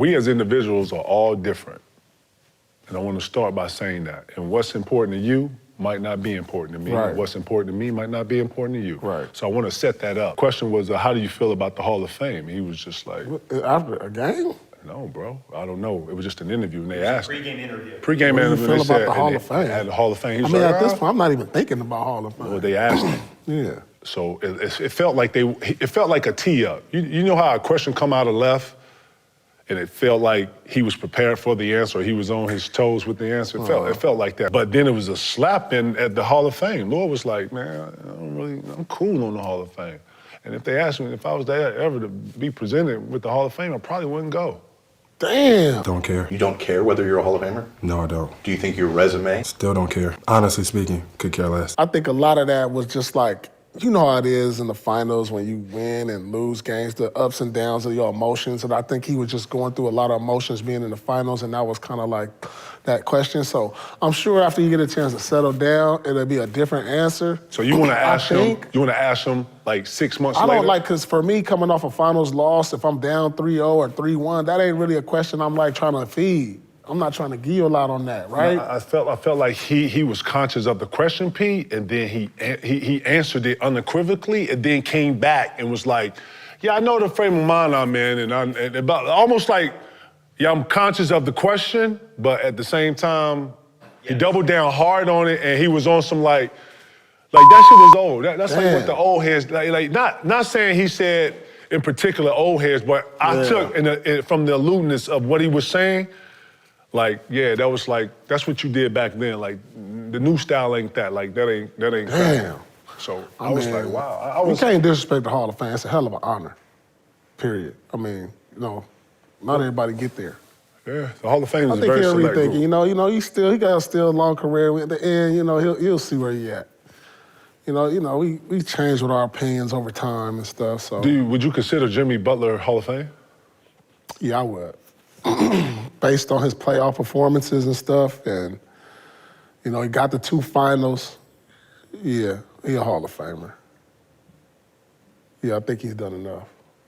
we as individuals are all different. And I want to start by saying that. And what's important to you might not be important to me. Right. And what's important to me might not be important to you. Right. So I want to set that up. Question was, how do you feel about the Hall of Fame? He was just like... After a game? No, bro. I don't know. It was just an interview, and they asked Pre-game interview. Pre-game What do interview, you feel they about said... the Hall of Fame? At the Hall of Fame, he was at like, this point, I'm not even thinking about Hall of Fame. Well, they asked him. Yeah. So it felt like it felt like a tee up. You know how a question come out of left, and it felt like he was prepared for the answer, he was on his toes with the answer. It felt like that. But then it was a slap in at the Hall of Fame. Lord was like, man, I'm cool on the Hall of Fame. And if they asked me if I was there ever to be presented with the Hall of Fame, I probably wouldn't go. Damn. Don't care. You don't care whether you're a Hall of Famer? No, I don't. Do you think your resume? Still don't care. Honestly speaking, could care less. I think a lot of that was just like, you know how it is in the finals when you win and lose games, the ups and downs of your emotions. And I think he was just going through a lot of emotions being in the finals, and that was kind of like that question. So I'm sure after you get a chance to settle down, it'll be a different answer. So you want to ask him? You want to ask him like 6 months later? I don't like, because for me, coming off a finals loss, if I'm down 3-0 or 3-1, that ain't really a question I'm like trying to feed. I'm not trying to give you a lot on that, right? I felt like he was conscious of the question, Pete, and then he answered it unequivocally, and then came back and was like, yeah, I know the frame of mind I'm in, and about almost like, yeah, I'm conscious of the question, but at the same time, he doubled down hard on it, and he was on some like that shit was old. That's like what the old heads, like not saying he said in particular old heads, but I took from the aloofness of what he was saying. Like, yeah, that was like, that's what you did back then. Like, the new style ain't that. Like, that ain't Damn. So I was like, wow. You can't disrespect the Hall of Fame. It's a hell of an honor, period. I mean, not everybody get there. Yeah, the Hall of Fame is I a think very he'll select rethink group. he got still a long career. At the end, he'll see where he at. We change with our opinions over time and stuff, so. Would you consider Jimmy Butler Hall of Fame? Yeah, I would. Based on his playoff performances and stuff, and, he got the 2 finals. Yeah, he a Hall of Famer. Yeah, I think he's done enough.